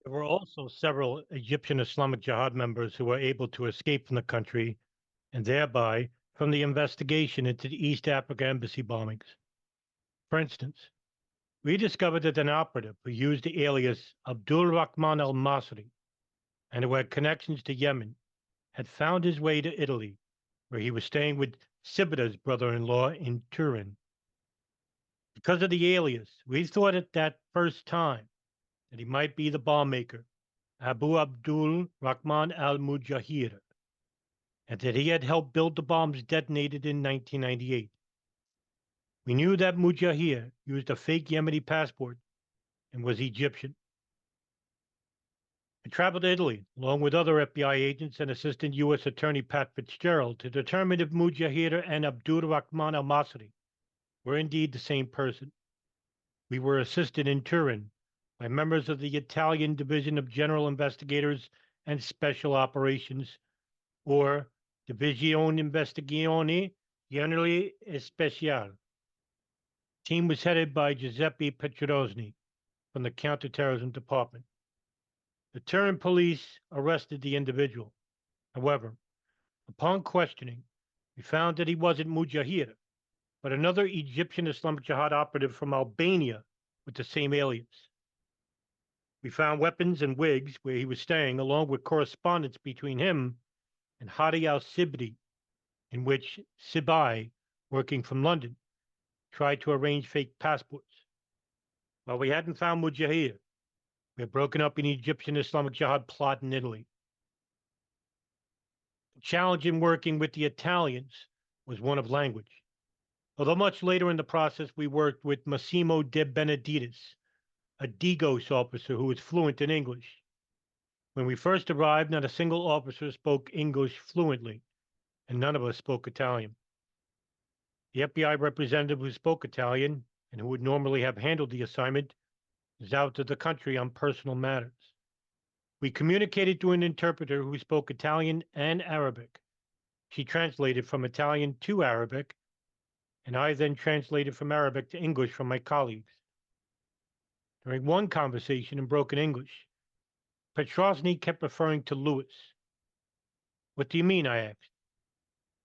There were also several Egyptian Islamic Jihad members who were able to escape from the country and thereby from the investigation into the East Africa embassy bombings. For instance, we discovered that an operative who used the alias Abdul Rahman al Masri and who had connections to Yemen had found his way to Italy, where he was staying with Sibita's brother in law in Turin. Because of the alias, we thought at that first time that he might be the bomb maker, Abu Abdul Rahman al Mujahir, and that he had helped build the bombs detonated in 1998. We knew that Mujahir used a fake Yemeni passport and was Egyptian. I traveled to Italy along with other FBI agents and Assistant U.S. Attorney Pat Fitzgerald to determine if Mujahir and Abdur Rahman al Masri were indeed the same person. We were assisted in Turin by members of the Italian Division of General Investigators and Special Operations, or Divisione Investigazioni Generali e Speciali. The team was headed by Giuseppe Petrosini from the Counterterrorism Department. The Turin police arrested the individual. However, upon questioning, we found that he wasn't Mujahir, but another Egyptian Islamic Jihad operative from Albania with the same alias. We found weapons and wigs where he was staying, along with correspondence between him and Hadi al-Sibri, in which Sibai, working from London, tried to arrange fake passports. While we hadn't found Mujahir, we had broken up an Egyptian Islamic Jihad plot in Italy. The challenge in working with the Italians was one of language. Although much later in the process, we worked with Massimo De Benedictis, a Digos officer who was fluent in English. When we first arrived, not a single officer spoke English fluently, and none of us spoke Italian. The FBI representative who spoke Italian and who would normally have handled the assignment was out of the country on personal matters. We communicated through an interpreter who spoke Italian and Arabic. She translated from Italian to Arabic, and I then translated from Arabic to English from my colleagues. During one conversation in broken English, Petrosny kept referring to Lewis. What do you mean? I asked.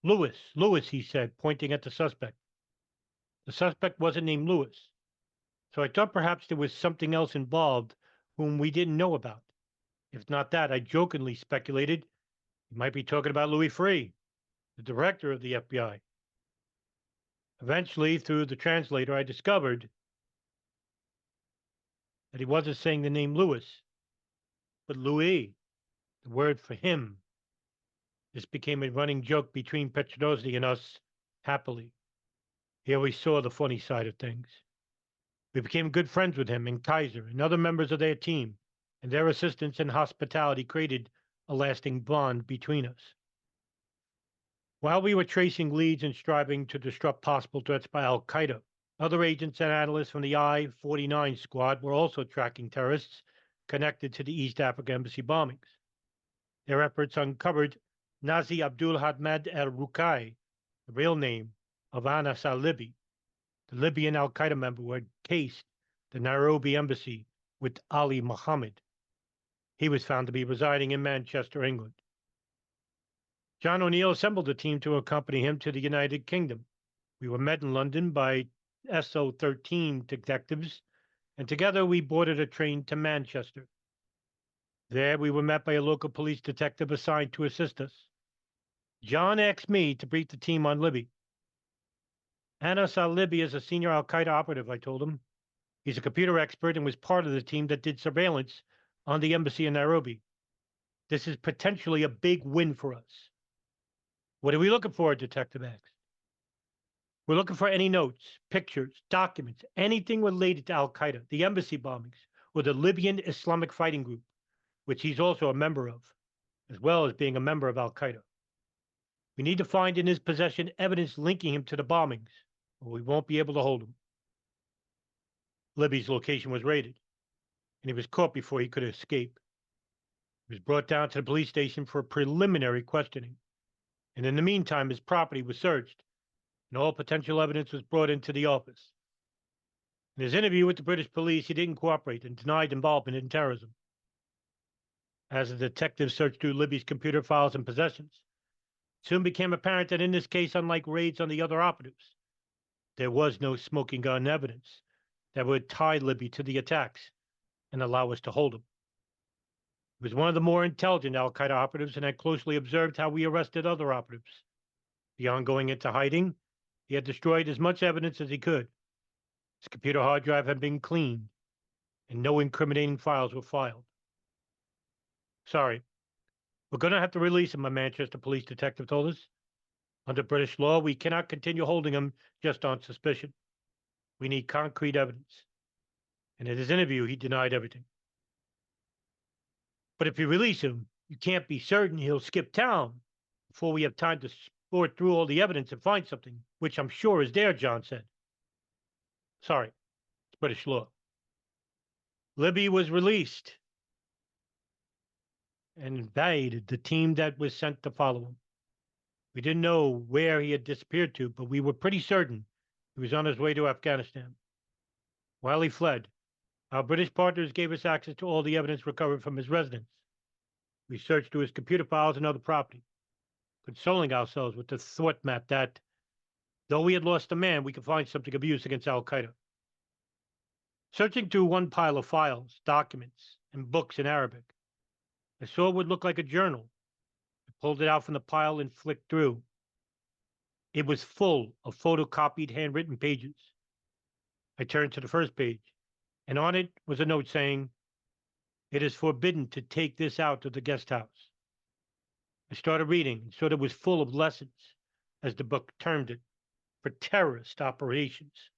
Lewis, he said, pointing at the suspect. The suspect wasn't named Lewis, so I thought perhaps there was something else involved whom we didn't know about. If not that, I jokingly speculated he might be talking about Louis Freeh, the director of the FBI. Eventually, through the translator, I discovered that he wasn't saying the name Louis, but Louis, the word for him. This became a running joke between Petrodozzi and us, happily. He always saw the funny side of things. We became good friends with him and Kaiser and other members of their team, and their assistance and hospitality created a lasting bond between us. While we were tracing leads and striving to disrupt possible threats by Al Qaeda, other agents and analysts from the I 49 squad were also tracking terrorists connected to the East Africa embassy bombings. Their efforts uncovered Nazi Abdul Hamid al Rukai, the real name of Anas al Libi, the Libyan Al Qaeda member who had cased the Nairobi embassy with Ali Mohammed. He was found to be residing in Manchester, England. John O'Neill assembled a team to accompany him to the United Kingdom. We were met in London by SO 13 detectives, and together we boarded a train to Manchester. There we were met by a local police detective assigned to assist us. John asked me to brief the team on Libby. Anas al-Libi is a senior al-Qaeda operative, I told him. He's a computer expert and was part of the team that did surveillance on the embassy in Nairobi. This is potentially a big win for us. What are we looking for? Detective asked. We're looking for any notes, pictures, documents, anything related to al-Qaeda, the embassy bombings, or the Libyan Islamic Fighting Group, which he's also a member of, as well as being a member of al-Qaeda. We need to find in his possession evidence linking him to the bombings, or we won't be able to hold him. Libby's location was raided, and he was caught before he could escape. He was brought down to the police station for preliminary questioning, and in the meantime, his property was searched, and all potential evidence was brought into the office. In his interview with the British police, he didn't cooperate and denied involvement in terrorism. As the detective searched through Libby's computer files and possessions, it soon became apparent that in this case, unlike raids on the other operatives, there was no smoking gun evidence that would tie Libby to the attacks and allow us to hold him. He was one of the more intelligent al-Qaeda operatives and had closely observed how we arrested other operatives. Beyond going into hiding, he had destroyed as much evidence as he could. His computer hard drive had been cleaned, and no incriminating files were filed. Sorry, we're going to have to release him, a Manchester police detective told us. Under British law, we cannot continue holding him just on suspicion. We need concrete evidence. And at his interview, he denied everything. But if you release him, you can't be certain he'll skip town before we have time to sort through all the evidence and find something, which I'm sure is there, John said. Sorry, it's British law. Libby was released and invaded the team that was sent to follow him. We didn't know where he had disappeared to, but we were pretty certain he was on his way to Afghanistan. While he fled, our British partners gave us access to all the evidence recovered from his residence. We searched through his computer files and other property, consoling ourselves with the thought map that, though we had lost a man, we could find something of use against al-Qaeda. Searching through one pile of files, documents, and books in Arabic, I saw what would look like a journal. I pulled it out from the pile and flicked through. It was full of photocopied handwritten pages. I turned to the first page, and on it was a note saying, "It is forbidden to take this out of the guest house." I started reading and saw that it was full of lessons, as the book termed it, for terrorist operations,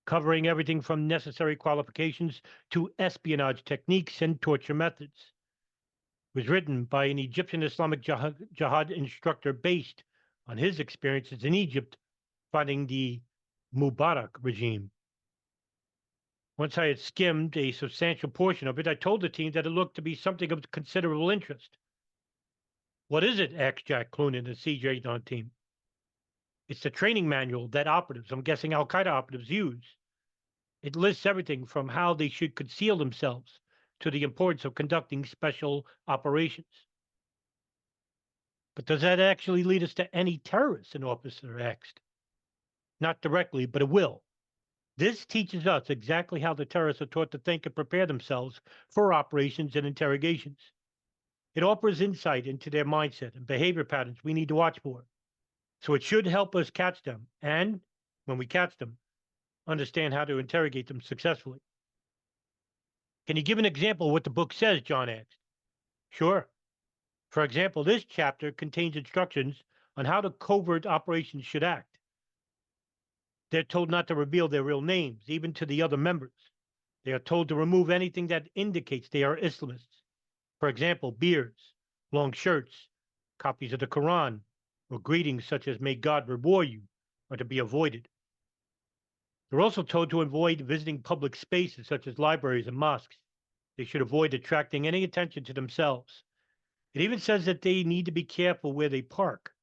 covering everything from necessary qualifications to espionage techniques and torture methods. It was written by an Egyptian Islamic Jihad instructor based on his experiences in Egypt fighting the Mubarak regime. Once I had skimmed a substantial portion of it, I told the team that it looked to be something of considerable interest. "What is it?" asked Jack Clunan, the CJ on team. "It's the training manual that operatives, I'm guessing al-Qaeda operatives, use. It lists everything from how they should conceal themselves to the importance of conducting special operations." "But does that actually lead us to any terrorists?" an officer asked. "Not directly, but it will. This teaches us exactly how the terrorists are taught to think and prepare themselves for operations and interrogations. It offers insight into their mindset and behavior patterns we need to watch for. So it should help us catch them and, when we catch them, understand how to interrogate them successfully." "Can you give an example of what the book says?" John asked. "Sure. For example, this chapter contains instructions on how the covert operations should act. They're told not to reveal their real names, even to the other members. They are told to remove anything that indicates they are Islamists. For example, beards, long shirts, copies of the Quran, or greetings such as "May God reward you," are to be avoided. They're also told to avoid visiting public spaces such as libraries and mosques. They should avoid attracting any attention to themselves. It even says that they need to be careful where they park.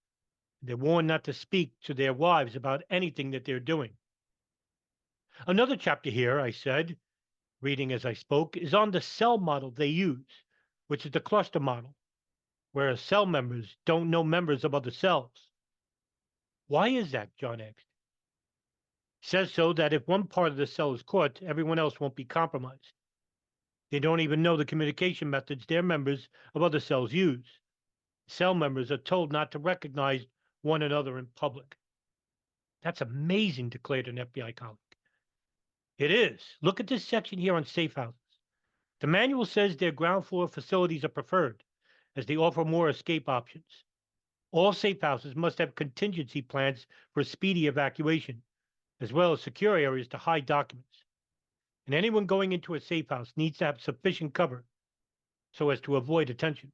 They're warned not to speak to their wives about anything that they're doing. "Another chapter here," I said, reading as I spoke, "is on the cell model they use, which is the cluster model, where cell members don't know members of other cells." "Why is that?" John asked. "It says so that if one part of the cell is caught, everyone else won't be compromised. They don't even know the communication methods their members of other cells use. Cell members are told not to recognize one another in public." "That's amazing," declared an FBI colleague. "It is. Look at this section here on safe houses. The manual says their ground floor facilities are preferred, as they offer more escape options. All safe houses must have contingency plans for speedy evacuation, as well as secure areas to hide documents. And anyone going into a safe house needs to have sufficient cover so as to avoid attention.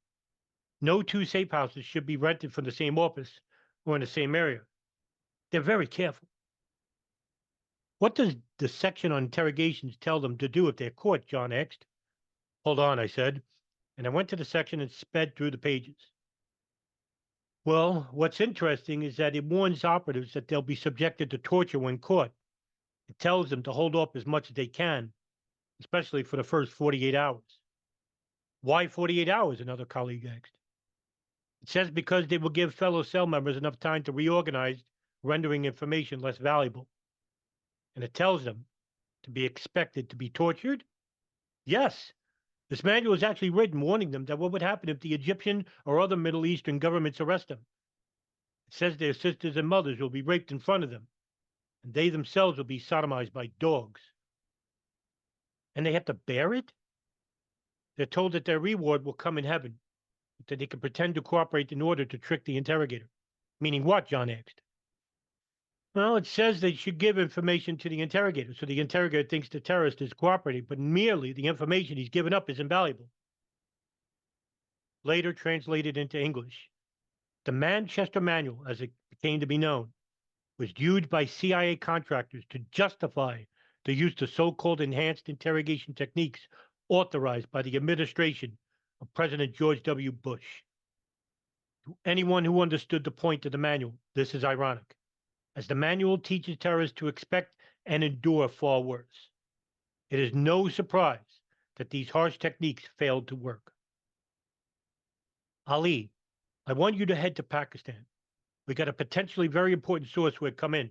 No two safe houses should be rented from the same office or in the same area. They're very careful." "What does the section on interrogations tell them to do if they're caught?" John asked. "Hold on," I said, and I went to the section and sped through the pages. "Well, what's interesting is that it warns operatives that they'll be subjected to torture when caught. It tells them to hold off as much as they can, especially for the first 48 hours. Why 48 hours? Another colleague asked. It says because they will give fellow cell members enough time to reorganize, rendering information less valuable. And it tells them to be expected to be tortured? Yes. This manual is actually written warning them that what would happen if the Egyptian or other Middle Eastern governments arrest them. It says their sisters and mothers will be raped in front of them, and they themselves will be sodomized by dogs. And they have to bear it? They're told that their reward will come in heaven, that they can pretend to cooperate in order to trick the interrogator. Meaning what? John asked. Well, it says they should give information to the interrogator, so the interrogator thinks the terrorist is cooperating, but merely the information he's given up is invaluable. Later translated into English, the Manchester Manual, as it came to be known, was used by CIA contractors to justify the use of so-called enhanced interrogation techniques authorized by the administration of President George W. Bush. To anyone who understood the point of the manual, this is ironic, as the manual teaches terrorists to expect and endure far worse. It is no surprise that these harsh techniques failed to work. Ali, I want you to head to Pakistan. We got a potentially very important source who had come in,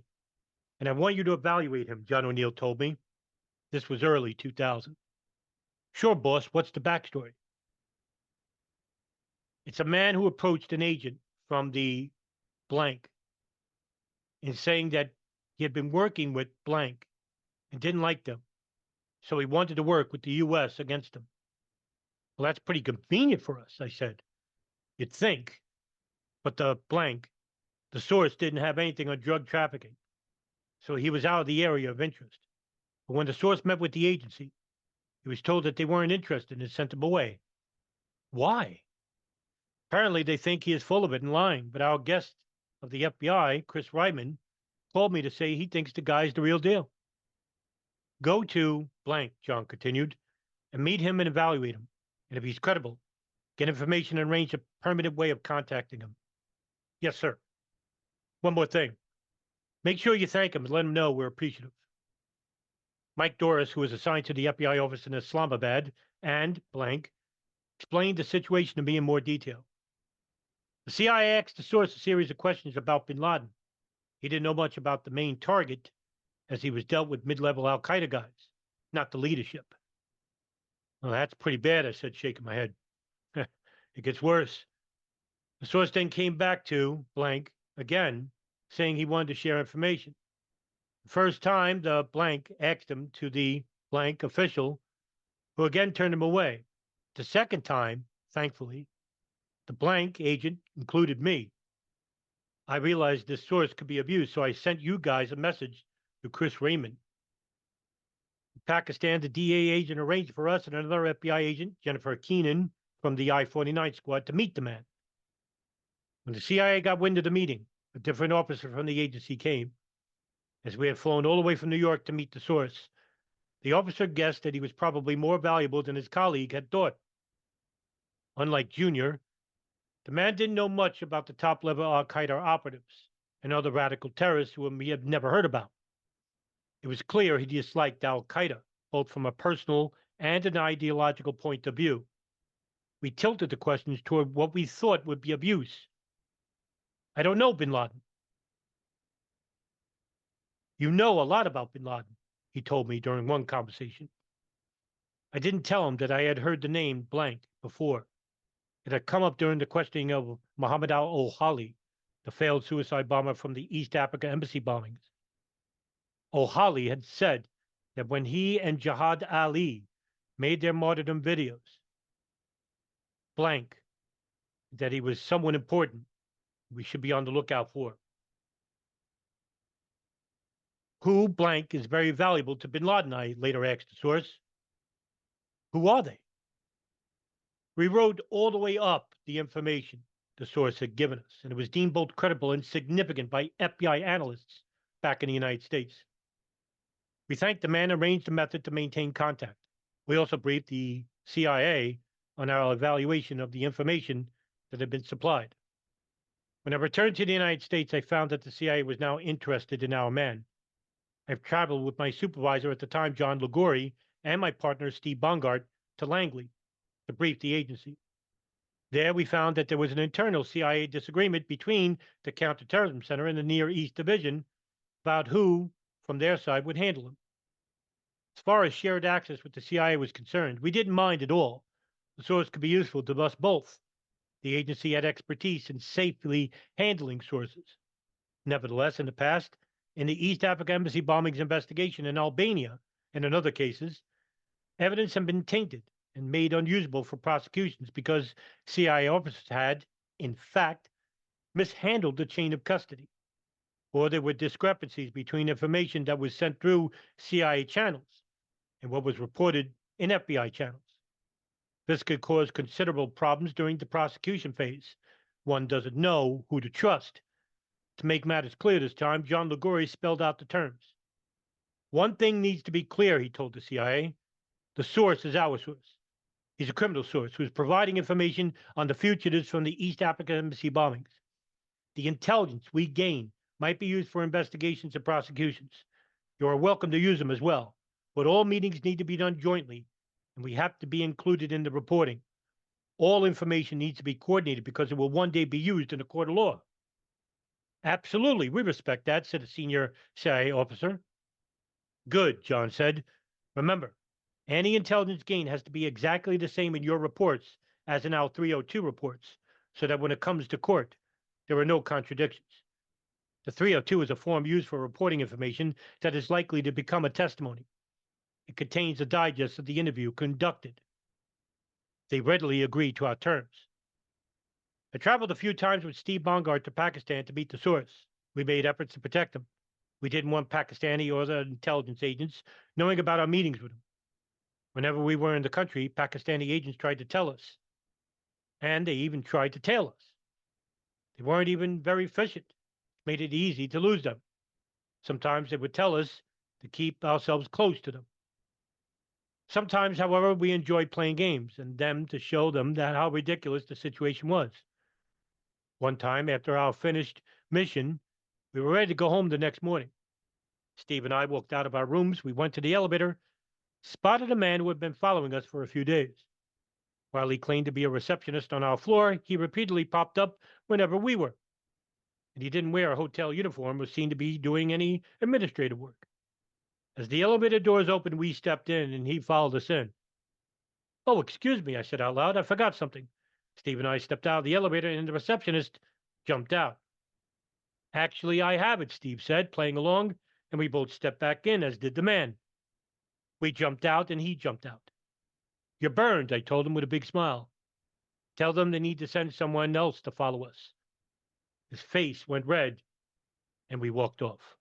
and I want you to evaluate him, John O'Neill told me. This was early 2000. Sure, boss, what's the backstory? It's a man who approached an agent from the blank in saying that he had been working with blank and didn't like them, so he wanted to work with the U.S. against them. Well, that's pretty convenient for us, I said. You'd think, but the source didn't have anything on drug trafficking, so he was out of the area of interest. But when the source met with the agency, he was told that they weren't interested and sent him away. Why? Apparently, they think he is full of it and lying, but our guest of the FBI, Chris Ryman, called me to say he thinks the guy's the real deal. Go to blank, John continued, and meet him and evaluate him. And if he's credible, get information and arrange a permanent way of contacting him. Yes, sir. One more thing. Make sure you thank him and let him know we're appreciative. Mike Doris, who was assigned to the FBI office in Islamabad, and blank, explained the situation to me in more detail. The CIA asked the source a series of questions about bin Laden. He didn't know much about the main target, as he was dealt with mid-level al-Qaeda guys, not the leadership. Well, that's pretty bad, I said, shaking my head. It gets worse. The source then came back to blank again, saying he wanted to share information. The first time, the blank asked him to the blank official, who again turned him away. The second time, thankfully, the blank agent included me. I realized this source could be abused, so I sent you guys a message to Chris Raymond. In Pakistan, the DA agent arranged for us and another FBI agent, Jennifer Keenan, from the I-49 squad, to meet the man. When the CIA got wind of the meeting, a different officer from the agency came. As we had flown all the way from New York to meet the source, the officer guessed that he was probably more valuable than his colleague had thought. Unlike Junior, the man didn't know much about the top-level al-Qaeda operatives and other radical terrorists whom he had never heard about. It was clear he disliked al-Qaeda, both from a personal and an ideological point of view. We tilted the questions toward what we thought would be abuse. I don't know bin Laden. You know a lot about bin Laden, he told me during one conversation. I didn't tell him that I had heard the name blank before. It had come up during the questioning of Muhammad al-Ohali, the failed suicide bomber from the East Africa embassy bombings. Ohali had said that when he and Jihad Ali made their martyrdom videos, blank, that he was someone important we should be on the lookout for. Who blank is very valuable to bin Laden, I later asked the source. Who are they? We wrote all the way up the information the source had given us, and it was deemed both credible and significant by FBI analysts back in the United States. We thanked the man and arranged a method to maintain contact. We also briefed the CIA on our evaluation of the information that had been supplied. When I returned to the United States, I found that the CIA was now interested in our man. I've traveled with my supervisor at the time, John Liguori, and my partner, Steve Bongart, to Langley to brief the agency. There, we found that there was an internal CIA disagreement between the Counterterrorism Center and the Near East Division about who, from their side, would handle them. As far as shared access with the CIA was concerned, we didn't mind at all. The source could be useful to us both. The agency had expertise in safely handling sources. Nevertheless, in the past, in the East Africa Embassy bombings investigation in Albania and in other cases, evidence had been tainted and made unusable for prosecutions because CIA officers had, in fact, mishandled the chain of custody, or there were discrepancies between information that was sent through CIA channels and what was reported in FBI channels. This could cause considerable problems during the prosecution phase. One doesn't know who to trust. To make matters clear this time, John Liguori spelled out the terms. One thing needs to be clear, he told the CIA. The source is our source. He's a criminal source who's providing information on the fugitives from the East Africa Embassy bombings. The intelligence we gain might be used for investigations and prosecutions. You are welcome to use them as well, but all meetings need to be done jointly, and we have to be included in the reporting. All information needs to be coordinated because it will one day be used in a court of law. Absolutely, we respect that, said a senior CIA officer. Good, John said. Remember, any intelligence gain has to be exactly the same in your reports as in our 302 reports, so that when it comes to court, there are no contradictions. The 302 is a form used for reporting information that is likely to become a testimony. It contains a digest of the interview conducted. They readily agreed to our terms. I traveled a few times with Steve Bongard to Pakistan to meet the source. We made efforts to protect him. We didn't want Pakistani or other intelligence agents knowing about our meetings with him. Whenever we were in the country, Pakistani agents tried to tell us. And they even tried to tail us. They weren't even very efficient. It made it easy to lose them. Sometimes they would tell us to keep ourselves close to them. Sometimes, however, we enjoyed playing games and them to show them that how ridiculous the situation was. One time, after our finished mission, we were ready to go home the next morning. Steve and I walked out of our rooms. We went to the elevator, spotted a man who had been following us for a few days. While he claimed to be a receptionist on our floor, he repeatedly popped up whenever we were. And he didn't wear a hotel uniform or seem to be doing any administrative work. As the elevator doors opened, we stepped in, and he followed us in. Oh, excuse me, I said out loud. I forgot something. Steve and I stepped out of the elevator, and the receptionist jumped out. Actually, I have it, Steve said, playing along, and we both stepped back in, as did the man. We jumped out, and he jumped out. You're burned, I told him with a big smile. Tell them they need to send someone else to follow us. His face went red, and we walked off.